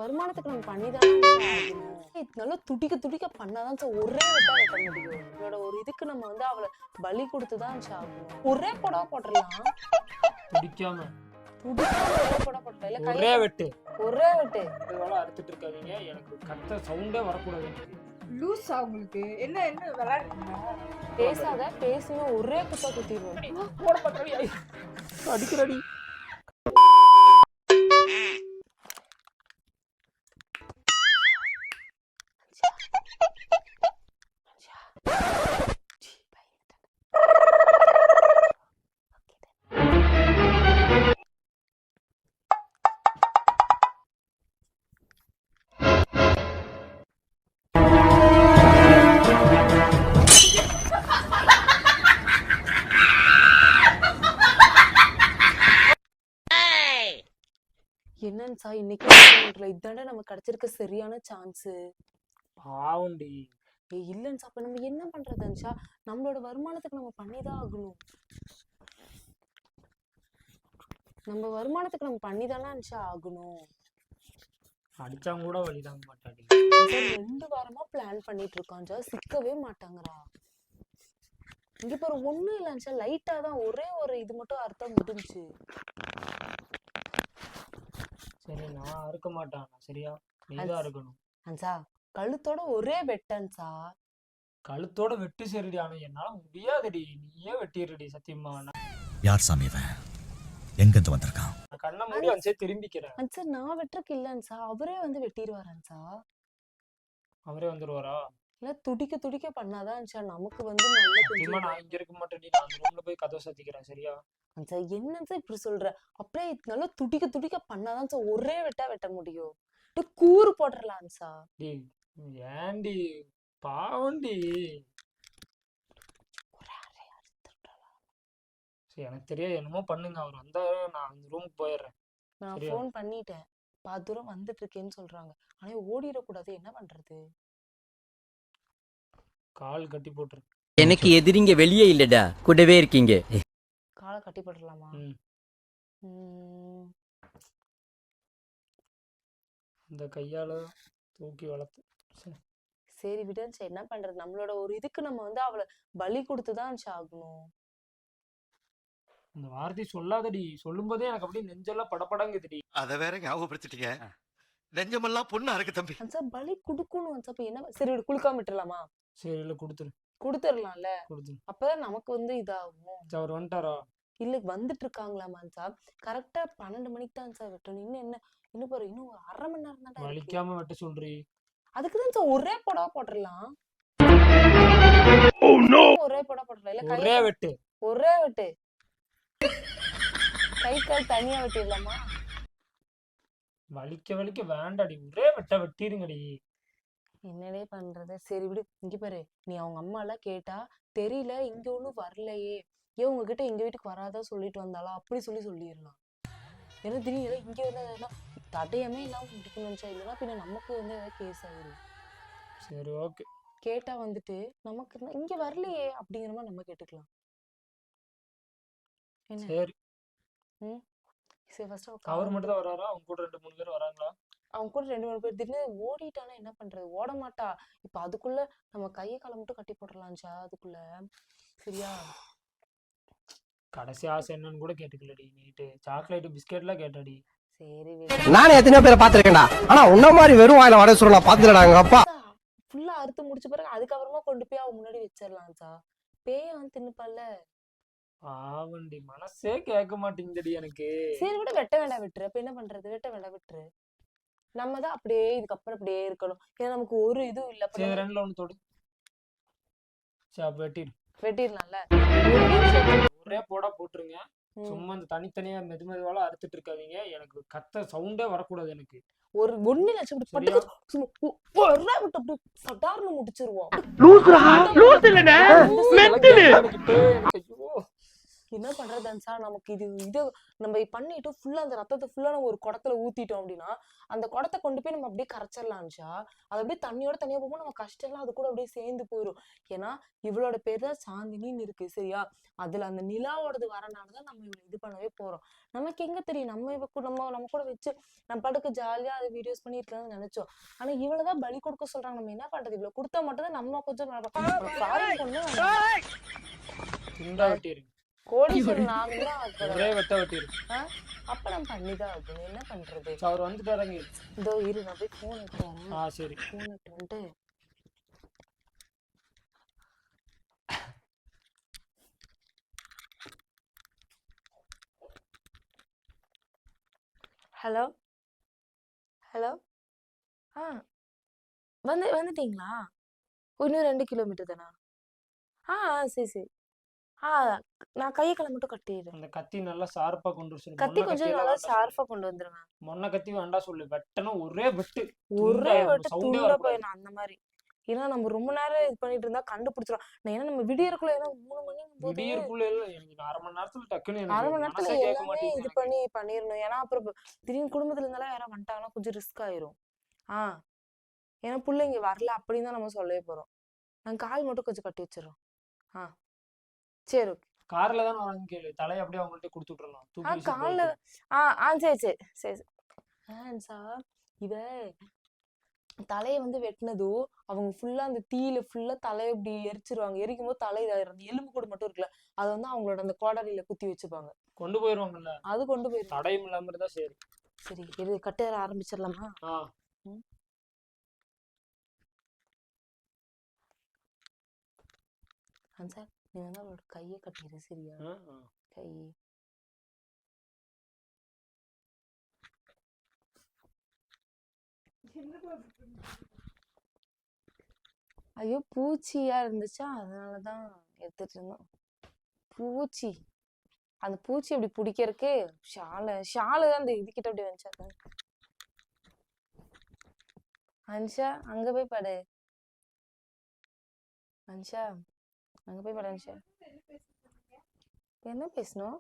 வருமானத்துக்கு நம்ம பண்ணிதானே நல்லா துடிக்க துடிக்க பண்ணாதான் ஒரே வெட்டா வெட்ட முடியும். இவளோட ஒரு இதுக்கு நம்ம வந்து அவளை பலி கொடுத்துதான் ஆகணும். ஒரே புடவை போட்டுடலாம். துடிக்காம ஒரே புடவை போட்டுடலாம். இல்ல ஒரே வெட்டு ஒரே வெட்டு அறுத்துட்டு இருக்காதீங்க. எனக்கு கத்த சவுண்டே வரக்கூடாது. லூஸா உங்களுக்கு என்ன என்ன விளையாடுறீங்க? பேசாத, பேசினா ஒரே குத்தா குத்திடுவோம். போட பக்கடி அடிக்கிறடி. என்னன்னு சா இன்னைக்கு இதாண்டா நம்ம கிடைச்சிருக்க சரியான சான்ஸ். பாவண்டி. இல்லன்னு அப்ப நம்ம என்ன பண்றது அன்ஷா? நம்மளோட வருமானத்துக்கு நம்ம பண்ணிதான் ஆகணும். நம்ம வருமானத்துக்கு நம்ம பண்ணிதானே அன்ஷா ஆகணும். அடிச்சாங்க கூட வழி தாங்க மாட்டாடி. 2 வாரமா பிளான் பண்ணிட்டு இருக்கான்ஜா, சிக்கவே மாட்டாங்கடா. இங்க பாரு ஒண்ணும் இல்ல அன்ஷா, லைட்டா தான் ஒரே ஒரு இது மட்டும் அர்த்தம் முடிஞ்சு. சரி நான் அறுக்க மாட்டான், சரியா? நீதான் இருக்கணும் அன்சா. கழுத்தோட ஒரே வெட்டன்சா. கழுத்தோட வெட்டு சரிடி. ஆனா என்னால முடியாதுடி, நீயே வெட்டிடுடி சத்தியமா. யார் சாமி இவன்? எங்க இருந்து வந்திருக்கான்? கண்ணை மூடி அன்சே திரும்பிக்கிறேன். அன்சா நான் வெட்டுறக்கு இல்லன்சா, அவரே வந்து வெட்டிடுவார் அன்சா. அவரே வந்துருவாரா? இல்ல துடிக்க துடிக்க பண்ணாதான் அன்சா நமக்கு வந்து நல்ல சத்தியமா கொஞ்சம். நான் இங்க இருக்க மாட்டேடி, நான் அந்த ரூம்ல போய் கதவை சாத்திக்கிறேன், சரியா? அன்சா என்னன்சா இப்படி சொல்ற? அப்படியே நல்லா துடிக்க துடிக்க பண்ணாதான் சார் ஒரே வெட்டா வெட்ட முடியும். கூறு போட்டுடலாம் அன்சா. டேய் ஏண்டி பாவண்டி. சரி எனக்கு தெரியாது, என்னமோ பண்ணுங்க. அவர் வந்தா நான் அந்த ரூமுக்கு போயிடுறேன். நான் சரியா? போன் பண்ணிட்டேன், தூரம் வந்துட்டு இருக்கேன்னு சொல்றாங்க. ஆனா ஓடிடக்கூடாது, என்ன பண்றது? கால் கட்டி போட்டுரு. எனக்கு எதிரிங்க வெளியே இல்லடா, கூடவே இருக்கீங்க. காலை கட்டி போட்டுடலாமா? இந்த கையால தூக்கி வளர்த்து. சரி விடுன்னு, என்ன பண்றது? நம்மளோட ஒரு இதுக்கு நம்ம வந்து அவளை பலி கொடுத்துதான் ஆகணும். இந்த வார்த்தை சொல்லாதடி. சொல்லும் போதே எனக்கு அப்படியே நெஞ்செல்லாம் படப்படங்குதுடி. அத வேற ஞாபகப்படுத்திட்டீங்க. நெஞ்சமெல்லாம் பொண்ணு அறக்கு தம்பி. அன்சா பலி கொடுக்கணும் அன்சா. அப்ப என்ன? சரி விடு, குளுக்காம விட்டுலாமா? சரி இல்ல கொடுத்துரு. கொடுத்துடலாம்ல, கொடுத்துரு. அப்பதான் நமக்கு வந்து இதாகும். அவர் வந்துட்டாரா? இல்ல வந்துட்டு இருக்காங்களாமா அன்சா. கரெக்டா 12 மணிக்கு தான் அன்சா வெட்டணும். இன்னும் என்ன, இன்னும் பாரு, இன்னும் ஒரு 1/2 மணி நேரம் தான். வலிக்காம வெட்ட சொல்றீ? அதுக்குதான் சார் ஒரே புடவை போட்டுடலாம். ஒரே புடவை போட்டுடலாம். இல்ல ஒரே வெட்டு. ஒரே வெட்டு. கை கால் தனியா வெட்டிடலாமா? வலிக்க வலிக்க வேண்டாடி, ஒரே வெட்ட வெட்டிருங்கடி. என்னடே பண்றது? சரி விடு. இங்க பாரு, நீ அவங்க அம்மா எல்லாம் கேட்டா தெரியல, இங்க ஒண்ணும் வரலையே, ஏன் உங்ககிட்ட எங்க வீட்டுக்கு வராதா சொல்லிட்டு வந்தாலும் அப்படி சொல்லிடலாம். ஏன்னா திடீர்னு இங்க வந்து தடையமே இல்லாம முடிக்கணும்னு நினைச்சா, இல்லைன்னா பின்ன நமக்கு வந்து ஏதாவது கேஸ் ஆயிடும். சரி ஓகே. கேட்டா வந்துட்டு நமக்கு இங்க வரலையே அப்படிங்கிற மாதிரி நம்ம கேட்டுக்கலாம். என்ன? சரி சரி ஃபர்ஸ்ட் அவர் மட்டும் தான் வராரா? அவங்க கூட 2-3 பேர் வராங்களா? அவங்க கூட 2-3 பேர். திடீர்னு ஓடிட்டானா என்ன பண்றது? ஓட மாட்டா. இப்ப அதுக்குள்ள நம்ம கையை காலை மட்டும் கட்டி போட்டுடலாம்ச்சா அதுக்குள்ள. சரியா? கடைசி ஆசை என்னன்னு கூட கேட்டுக்கலடி. நீட்டு சாக்லேட் பிஸ்கெட்லாம் கேட்டாடி. சரி நானே எத்தனையோ பேரை பாத்துருக்கேன்டா, ஆனா உன்ன மாதிரி வெறும் வாயில வட சொல்ல பாத்துடா. எங்க அப்பா ஃபுல்லா அறுத்து முடிச்ச பிறகு அதுக்கப்புறமா கொண்டு போய் அவ முன்னாடி வச்சிடலாம் சா. பேய வந்து தின்னுப்பால. ஆவண்டி மனசே கேட்க மாட்டேங்குதுடி எனக்கு. சரி விட, வெட்ட வேண்டாம் விட்டுரு. அப்ப என்ன பண்றது? வெட்ட வேண்டாம் விட்டுரு. நம்ம தான் அப்படியே இதுக்கப்புறம் அப்படியே இருக்கணும். ஏன்னா நமக்கு ஒரு இதுவும் இல்ல. சரி 2ல 1 தொடு. சரி அப்ப வெட்டிடலாம்ல. ஒரே போடா போட்டுருங்க. சும்மா இந்த தனித்தனியா மெதுவால அறுத்துட்டு இருக்காதீங்க. எனக்கு கத்த சவுண்டே வரக்கூடாது. எனக்கு ஒரு 1 லட்சம் சாதாரண முடிச்சிருவோம். என்ன பண்றது அன்சா, நமக்கு இது நம்ம பண்ணிட்டு ஃபுல்லா அந்த ரத்தத்தை ஃபுல்லா நம்ம ஒரு குடத்துல ஊத்திட்டோம் அப்படின்னா அந்த குடத்தை கொண்டு போய் நம்ம அப்படியே கரைச்சிடலாம் அன்சா. அது அப்படியே தண்ணியோட தனியா போகும்போது நம்ம கஷ்டம் எல்லாம் அது கூட அப்படியே சேர்ந்து போயிடும். ஏன்னா இவளோட பேர் தான் சாந்தினின்னு இருக்கு சரியா. அதுல அந்த நிலாவோடது வரனாலதான் நம்ம இவளை இது பண்ணவே போறோம். நமக்கு எங்க தெரியும், நம்ம கூட வச்சு நம்ம படுக்க ஜாலியா அது வீடியோஸ் பண்ணி இருக்கலாம்னு நினைச்சோம். ஆனா இவ்வளவுதான் பலி கொடுக்க சொல்றாங்க. நம்ம என்ன பண்றது, இவ்வளவு கொடுத்தா மட்டும் தான் நம்ம கொஞ்சம் ஃபாரின் பொண்ணு துண்டா வெட்டிரு, கோடீஸ்வரன் ஆகணும்னா ஒரே வெட்ட வெட்டிரு. அப்ப நம்ம பண்ணிதான் ஆகணும். என்ன பண்றது. அவர் வந்துட்டாருங்க. இதோ இரு, நான் போய் போன் எடுத்து வரேன். சரி போன் எடுத்து வந்துட்டு ஹலோ ஹலோ வந்துட்டீங்களா? இன்னும் 2 கிலோமீட்டர் தானா? சரி சரி. நான் கையக்கால மட்டும் கட்டிடுறேன். அந்த கத்தி நல்லா ஷார்ப்பா கொண்டு வர சொல்லு. கத்தி கொஞ்சம் நல்லா ஷார்ப்பா கொண்டு வந்துருங்க. மொன்ன கத்தி வேண்டாம் சொல்லு. வெட்டணும் ஒரே வெட்டு, ஒரே வெட்டு சவுண்டே துண்டா வரக்கூடாது. போயிடணும் அந்த மாதிரி. ஏன்னா நம்ம ரொம்ப நேரம் இது பண்ணிட்டு இருந்தா கண்டுபிடிச்சிடும். ஏன்னா நம்ம விடியறக்குள்ள ஏன்னா 3 மணி விடியற்குள்ள எனக்கு 1/2 மணி நேரத்துல டக்குன்னு அரை எனக்கு மணி நேரத்துல மனசே கேட்க எல்லாமே மாட்டேங்குது இது எனக்கு. பண்ணிடணும். ஏன்னா அப்புறம் திடீர்னு குடும்பத்துல இருந்தாலும் யாராவது வந்துட்டாங்கன்னா கொஞ்சம் ரிஸ்க் ஆயிரும். ஏன்னா பிள்ளைங்க வரல அப்படின்னு தான் நம்ம சொல்லவே போறோம். நாங்க கால் மட்டும் கொஞ்சம் கட்டி வச்சிடறோம். சரி ஓகே. கார்ல தான் வாங்கி கேளு, தலையை அப்படியே அவங்கள்ட்ட கொடுத்து விட்டுறலாம். தூக்கி வீசி காலைல போயிட்டு. சரி சரி சரி சார். இவ தலையை வந்து வெட்டினதும் அவங்க ஃபுல்லா அந்த தீயில ஃபுல்லா தலையை இப்படி எரிச்சிருவாங்க. எரிக்கும் போது தலை இதாயிரும். எலும்பு கூடு மட்டும் இருக்குல்ல, அதை வந்து அவங்களோட அந்த கோடாரியில குத்தி வச்சுப்பாங்க. கொண்டு போயிருவாங்கல்ல, அது கொண்டு போயிரும். தடையும் இல்லாம இருந்தா சரி. சரி இது கட்டேற ஆரம்பிச்சிடலாமா? சார் நீ வந்து அவளோட கையை கட்டிடு சரியா. கை ஐயோ பூச்சியா இருந்துச்சா, அதனாலதான் எடுத்துட்டு இருந்தோம். பூச்சி, அந்த பூச்சி அப்படி பிடிக்கிறதுக்கு ஷாலு தான் அந்த இதுகிட்ட அப்படி வந்துச்சா. அன்ஷா அங்க போய் படு. அன்ஷா அங்க போய் படு. அன்ஷா என்ன பேசணும்?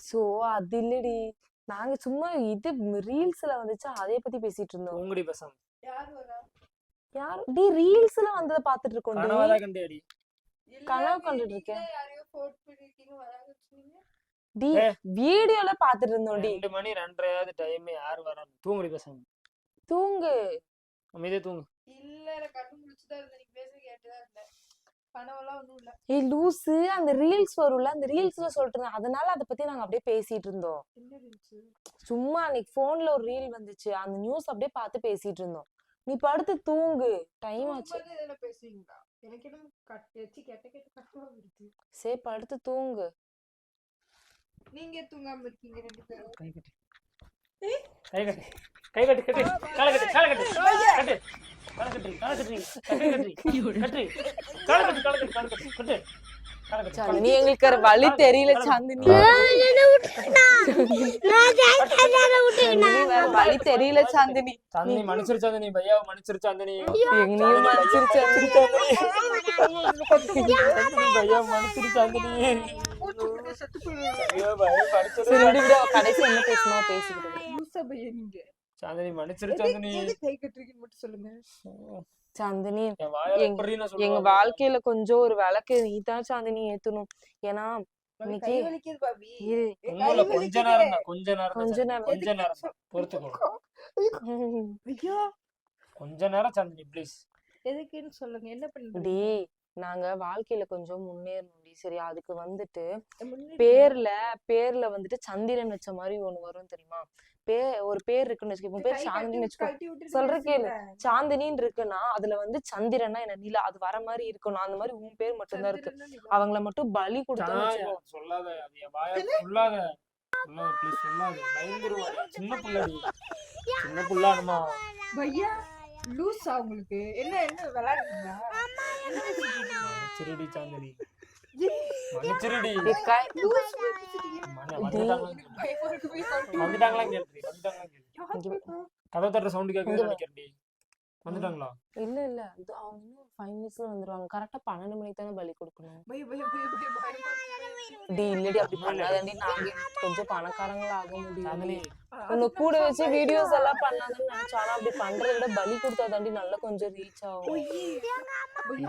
சோ அது இல்லடி, நாங்க சும்மா இது ரீல்ஸ்ல வந்துச்சா அதே பத்தி பேசிட்டு இருந்தோம். உங்கடி பேசாம யாரு டி ரீல்ஸ்ல வந்தத பாத்துட்டு இருக்கோம். கனவாதா கண்டேடி, கனவு கண்டுட்டு இருக்கேன் டி. வீடியோல பாத்துட்டு இருந்தோம் டி. 2 மணி 2:30 டைம். யாரு வரா? தூங்குடி பேசாம. தூங்கு அமைதியா தூங்கு. இல்ல கண்ணு முடிச்சுதான் இருந்தேன். நீங்க பேச கேட்டுதான் இருந்தேன். கனவெல்லாம் ஒண்ணும் இல்ல. ஏய் லூசு, அந்த ரீல்ஸ் வரும்ல, அந்த ரீல்ஸ்ல சொல்லிட்டு இருந்தேன். அதனால அதை பத்தி நாங்க அப்படியே பேசிட்டு இருந்தோம். சும்மா அன்னைக்கு போன்ல ஒரு ரீல் வந்துச்சு, அந்த நியூஸ் அப்படியே பார்த்து பேசிட்டு இருந்தோம். நீ படுத்து தூங்கு, டைம் ஆச்சு. இதெல்லாம் பேசுவீங்களா? எனக்கு என்ன கேட்ட கஷ்டமா இருக்கு. சரி படுத்து தூங்கு. நீங்க தூங்காம இருக்கீங்க 2 பேரும். கை கட்டி கை கட்டி கை கட்டி கட்டி கால கட்டி கால கட்டி கட்டி கால கட்டி கால கட்டி கட்டி கட்டி கால கட்டி கால கட்டி கால கட்டி கட்டி கால கட்டி. சாந்தினி எங்களுக்கு வேற வழி தெரியல சாந்தினி. வேற வழி தெரியல சாந்தினி. சாந்தினி மன்னிச்சிரு சாந்தினி, பையாவை மன்னிச்சிரு சாந்தினி. எங்களையும் மன்னிச்சிரு சாந்தினி. பையா மன்னிச்சிரு சாந்தினி. ஐயோ பையா மன்னிச்சிரு. சரி விடு விடு, கடைசி என்ன பேசணும் பேசிக்கிட்டு. லூசா பையன் நீங்க. சாந்தினி மன்னிச்சிரு சாந்தினி. எது கை கட்டுறீங்கன்னு மட்டும் சொல்லுங்க. சாந்தினி எங்க எங்க வாழ்க்கையில கொஞ்சம் ஒரு விளக்கு நீதான் சாந்தினி ஏத்தணும். ஏன்னா இன்னைக்கு கை வலிக்குது பாபி. இரு. கொஞ்ச நேரம் தான், கொஞ்ச நேரம் கொஞ்ச நேரம். கொஞ்ச நேரம் பொறுத்துக்கோ. ஐயோ கொஞ்ச நேரம் சாந்தினி ப்ளீஸ். எதுக்குன்னு சொல்லுங்க. என்ன பண்ணுங்க? டி நாங்க வாழ்க்கையில கொஞ்சம் முன்னேறணும் டி சரியா. அதுக்கு வந்துட்டு முன்னாடி பேர்ல வந்துட்டு சந்திரன் வச்ச மாதிரி ஒண்ணு வரும் தெரியுமா. ஒரு பேர் இருக்குன்னு வச்சுக்கோ. பேர் சாந்தினின்னு வச்சுக்கோ. கழட்டி விட்டுட்டு சொல்ற கேளு, பேசுங்க. சாந்தினின்னு இருக்குன்னா அதுல வந்து சந்திரனா என்ன நிலா அது வர மாதிரி இருக்கணும். அந்த மாதிரி உன் பேர் மட்டும்தான் இருக்கு. சந்திரன்னா நிலா. அவங்கள மட்டும் பலி கொடுத்தோம்னு வச்சுக்கோ. சொல்லாத, அது என் வாயை சொல்லாத ப்ளீஸ் சொல்லாத. பயந்துருவா. சின்ன புள்ளடி, சின்ன புள்ளானுமா. பையா லூசா உங்களுக்கு என்ன என்ன விளையாடுறீங்களா? மன்னிச்சிருடி சாந்தினி, மன்னிச்சிருடி. லூஸ் பேசிட்டீங்க. பயமா இருக்கு போய் வந்துட்டாங்களா கேள்வி, வந்துட்டாங்களா கேள்வி. கதவு தட்டுற சவுண்ட் கேட்குதுன்னு நினைக்கிறேன்டி. வந்துட்டாங்களா? இல்ல இல்ல இது அவங்க இன்னும் 5 மினிட்ஸ்ல வந்துருவாங்க. கரெக்டா 12 மணிக்கு தானே பலி கொடுக்கணும். பைய பைய பைய பைய பயமா இருக்கு. டி இல்லடி அப்படி பண்ணாதாண்டி நாங்க கொஞ்சம் பணக்காரங்களா ஆக முடியும். சாந்தினி உன்னை கூட வச்சு வீடியோஸ் எல்லாம் பண்ணாங்கன்னு நினைச்சா, ஆனா அப்படி பண்றதை விட பலி கொடுத்தாதாண்டி நல்லா கொஞ்சம் ரீச் ஆகும்.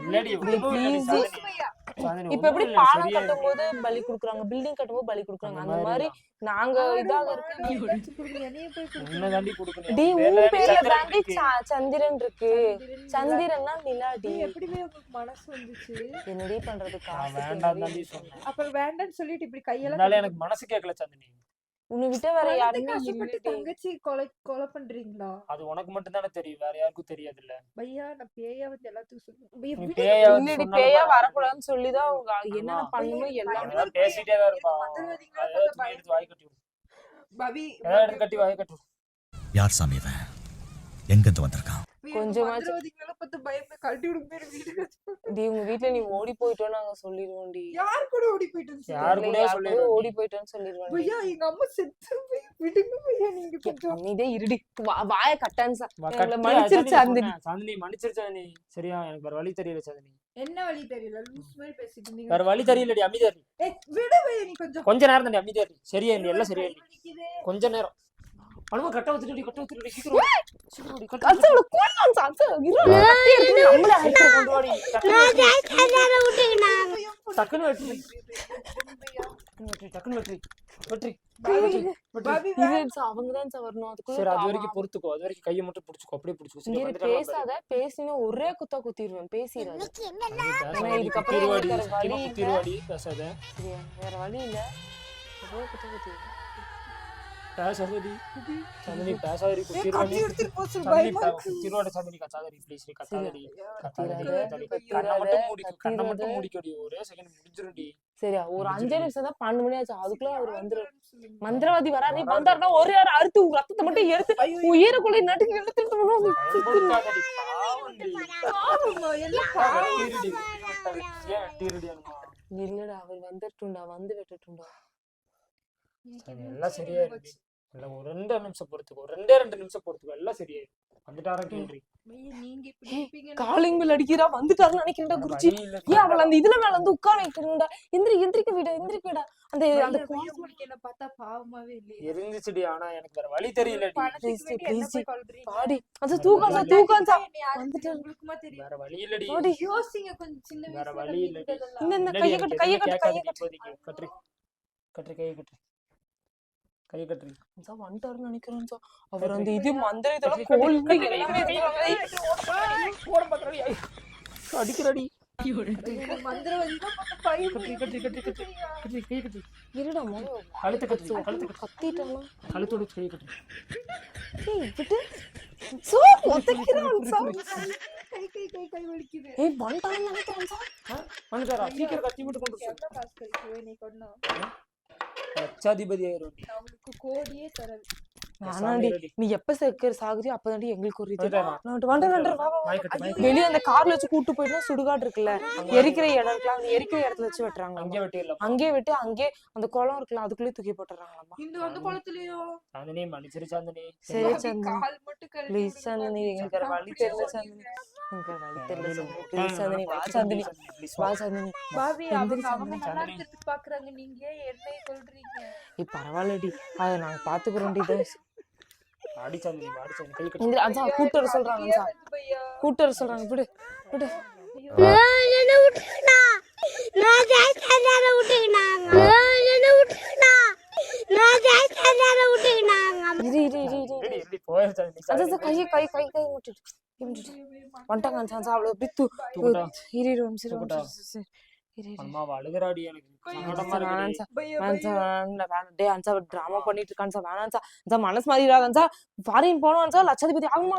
இல்லடி ஒண்ணும் இல்லடி சாந்தினி. சாந்தினி இப்ப எப்படி ஒண்ணும் இல்ல, பாலம் சரியா கட்டும் போது பலி கொடுக்குறாங்க, பில்டிங் கட்டும் போது பலி கொடுக்குறாங்க. அந்த மாதிரி நாங்க இதாக இருக்கு. என்னைய போய் உன்னதாண்டி கொடுக்கணும். டி வேற உன் பேர்ல சந்திரன் தாண்டி இருக்கு. சந்திரன் இருக்கு. சந்திரன்னா நிலாடி. எப்படி உங்களுக்கு மனசு வந்துச்சு? என்னடி பண்றது நான் காசு வேண்டாம் தாண்டி சொன்னேன். அப்ப வேண்டாம்னு சொல்லிட்டு இப்படி கையெல்லாம் அதனால எனக்கு மனசு கேட்கல சாந்தினி. உன்னை விட்ட வேற யாருமே கஷ்டப்பட்டு இல்லடி. தங்கச்சி கொலை பண்றீங்களா? அது உனக்கு மட்டும் தானே தெரியும், வேற யாருக்கும் தெரியாதுல்ல. பையா நான் பேயா வந்து எல்லாத்துக்கும் சொல்லுவேன். நீ விடுங்க. பேயா வந்து இல்லடி சொன்னாலும் பேயா பரவாயில்ல. வரக்கூடாதுன்னு சொல்லிதான் அவங்க என்னென்ன பண்ணணுமோ எல்லாமே அவனெல்லாம் பேசிட்டே தான் இருப்பான். மந்திரவாதிகளா அதாவது துணி எடுத்து வாய் கட்டி விடு. பவி ஏதாவது எடுத்து கட்டி வாய் கட்டி விடு. யார் சாமி இவன் எங்கிருந்து வந்திருக்கான்? கொஞ்சமாச்சு- மந்திரவாதிகளா பார்த்து பயந்து கழட்டி விடுங்க பேரு வீட்டுக்கு. டி உங்க வீட்டுல நீ ஓடி போயிட்டோன்னு நாங்க சொல்லிடுவோம் டி. யார் கூட ஓடி போயிட்டு யாரு இல்ல, கூடயோ யார் சொல்லி கூடயோ ஓடி போயிட்டோன்னு சொல்லிடுவோம் டி. பையா எங்க அம்மா செத்து போய் விடுங்க பையா நீங்க கொஞ்சம். நீதே இருடி வாய கட்டான்னு கட்டி மன்னிச்சிருச்சு அந்த சாந்தினி மன்னிச்சிருச்சு சாந்தினி. சரியா, எனக்கு வேற வழி தெரியல சாந்தினி. என்ன வழி தெரியல லூஸ் மாதிரி பேசிட்டு இருந்தீங்க. வேற வழி தெரியலடி, அமைதியா இரு. ஏய் விடு பையா நீ கொஞ்சம். கொஞ்ச நேரம் தாண்டி அமைதியா இரு. சரியா இல்ல, எல்லாம் சரியா இல்ல. வலிக்குதே. கொஞ்ச நேரம் அனுமா கட்ட வச்சுட்டு கட்ட வச்சுட்டு சீக்கிரம் வா. சீக்கிரம் வாடி, கட்ட அச்சா அவளை கொல்லலாம் சாச்சா இருடா கட்டி எடுத்து நம்மள சீக்கிரம் கொண்டு வாடி. டக்குன்னு வெற்றி டக்குன்னு வெற்றி வெற்றி பாபி இது அவங்க தான் சார் வரணும். அதுக்குள்ள சரி, அது வரைக்கும் பொறுத்துக்கோ. அது வரைக்கும் கையை மட்டும் பிடிச்சுக்கோ, அப்படியே பிடிச்சுக்கோ. சரி, இங்க வந்துட்டாங்களா பாரு. பேசாத, பேசினா ஒரே குத்தா குத்திடுவேன். பேசிடாத. பேசாத, இதுக்கப்புறம் குத்திருவாடி, வேற வழி சத்தியமா இல்ல. குத்திருவாடி. பேசாத சரியா வேற வழி இல்ல. ஒரே குத்தா குத்திடுவேன். பேசாதடி சாந்தினி, பேசாதடி, குத்திருவாடி. கத்தி எடுத்துட்டு போ சொல்லு சாந்தினி, பயமா இருக்கு. குத்திருவாடி சாந்தினி. கத்தாதடி ப்ளீஸ், கத்தாதடி கத்தாதடி கத்திராத, கத்தாதடி. கண்ணை மட்டும் மூடிக்கோ, கண்ணை கத்திராத. மட்டும் மூடிக்கோடி. ஒரே செகண்ட் முடிஞ்சிரும்டி. சரியா ஒரு 5 நிமிஷம் தான் 12 மணி ஆச்சு. அதுக்குள்ள அவர் வந்துரு. மந்திரவாதி வராரு. வந்தாருன்னா ஒரே யாரும் அறுத்து உங்க ரத்தத்தை மட்டும் எடுத்து உயிரக்குள்ள நட்டுக்கு எடுத்துட்டு பயன்படுத்தாதடி, பாவம்டி. பாவமா எல்லாம் வெட்டிருடி, ஏன் வெட்டிருடி அனுமா? இல்லடா அவர் வந்துட்டுண்டா, வந்து வெட்டுட்டுண்டா. சரி, எல்லாம் சரியா இருக்கு. இல்ல ஒரு 2 நிமிஷம் பொறுத்துக்கோ, 2 நிமிஷம் பொறுத்துக்கோ, எல்லாம் சரியாயிடும். வந்துட்டாரா கேள்வி. பையா நீங்க இப்படி இருப்பீங்க. காலிங் பெல் அடிக்கிறா, வந்துட்டாருன்னு நினைக்கிறேன்டா குருஜி. ஏன் அவள அந்த இதுல மேல வந்து உட்கார வைக்கணும்டா. எந்திரிக்க விடா. அந்த அந்த பையா உங்களுக்கு என்ன பார்த்தா பாவமாவே இல்லையே. இருந்துச்சுடி, ஆனா எனக்கு வேற வழி தெரியலடி. பணத்துக்கு வேண்டி என்ன போய் கொல்றீங்க? பாடி அது தூக்கம் வந்துட்டு வந்துட்டு உங்களுக்குமா தெரியும். வேற வழி இல்லடி. பாடி யோசிங்க கொஞ்சம் சின்ன வேற வயசுல வழி இல்லடி. நடந்ததெல்லாம். இந்த இல்லடி, கையை எனக்கு கட்டு, கையை எதுவுமே கட்டு, கையை கேட்காதடி கட்டு. இப்போதைக்கு. கட்டு கட்டு, கையை கட்டு, கையை கட்டு. சார் வந்துட்டாருன்னு நினைக்கிறேன் சார். அவர் அந்த இது மந்திர இதெல்லாம் கட்டு, கோல் கட்டு, எல்லாமே ஓட பாக்குறடி. அடிக்கிறடி. இந்த மந்திரவாதிதான் பார்த்து பயம் கட்டு கட்டு கட்டு கட்டு கட்டு, கையை கட்டு. இருடா மோனோ கழுத்து கட்டு, கழுத்து கட்டு. கத்திட்டானா. கழுத்தோட கையை கட்டு. ஏய் விட்டு சோ ஒத்தைக்கிறான் சார். கை வலிக்குது. ஏய் வந்துட்டான்னு நினைக்கிறேன் சார். வந்துட்டாரா? சீக்கிரம் கத்தி மட்டும் கொண்டு எவ்வளவு காசு கிடைக்குது நீ கொண்டா? லட்சாதிபதி ஆயிரும். நான் உங்களுக்கு கோடியே தரேன். வேணாண்டி நீ எப்ப சாகுறியோ அப்பதாண்டி எங்களுக்கு ஒரு இது. வந்துட்டாரா? வா வா வாய் கட்டு, வாய் கட்டு. வெளியே அந்த கார்ல வச்சு கூட்டு போயிட்டா சுடுகாடு இருக்குல்ல, எரிக்கிற இடம் இருக்குல்ல, அந்த எரிக்கிற இடத்துல வச்சு வெட்டுறாங்க. அங்கே வெட்டிடலாம். அங்கே விட்டு அங்கே அந்த குளம் இருக்குல்ல அதுக்குள்ளே தூக்கி போட்டுறாங்களாமா. இந்த வந்து குளத்துலயோ சாந்தினி மன்னிச்சிரு சாந்தினி. சரி சந்தினி கால் மட்டும் கழட்டி ப்ளீஸ் விடுங்க. சந்தினி எங்களுக்கு வேற வழி தெரியல சந்தினி. எங்களுக்கு வேற வழி தெரியல சந்தினி. ப்ளீஸ் சந்தினி வா சந்தினி, வா சந்தினி. பாவி அவங்க நல்லா இருக்கிறதுக்கு பாக்குறாங்க, நீங்க என்னை கொல்றீங்க. ஏய் பரவாயில்லடி, அதை நாங்க பாத்துக்கிறோம்டி. அடி சாந்தினி, அடி சாந்தினி, கை கட்டு. இந்த அதான் கூட்டு வர சொல்றாங்க சார், பையா கூட்டு வர சொல்றாங்க. விடு விடு. இரு இரு இரு இரு. ரெடி ரெடி போய் சாந்தினி. அதான் சார் கை விட்டுட்டு வந்துட்டாங்க சார். அவ்வளோ அப்படி தூக்குடா. இரு இரு நிமிஷம் இரு, தூக்குடா. நிமிஷம் இரு இரு. அம்மா அழுகுறாடி, எனக்கு சங்கடமா இருக்குடி. டிராமா பண்ணிட்டு இருக்கான் சார். வேணாம் சார், மனசு மாறிடாதான் சார். ஃபாரின் போனோம் சார், லட்சாதிபதி ஆகுமா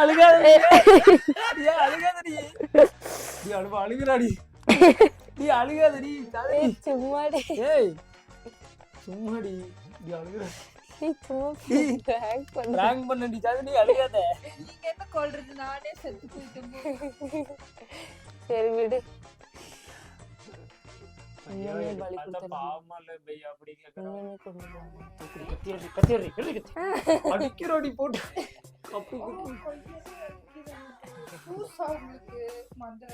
அழுகாதடி, அழுகாதடி. நீ அழுகுறாடி, நீ அழுகாதடி சாந்தினி. சும்மாடி ஏய் சும்மாடி, நீ அழுகுற. பிராங்க் பண்ணடி சாந்தினி, அழுகாத. நீங்க என்ன கொல்றது? நானே செத்து போயிட்டேன். சரி விடு. ஐயோ, உண்மையுமே இது பலி பார்த்தா கொடுத்துடலாம். பாவமா இல்ல பை அப்படி கேக்குறான். உண்மையுமே கொண்டு போவாங்க. அடிக்கிறோடி போட்டு கப்பு அவங்க கொல்லியதே அடிக்குது. லூசா உங்களுக்கு மண்டை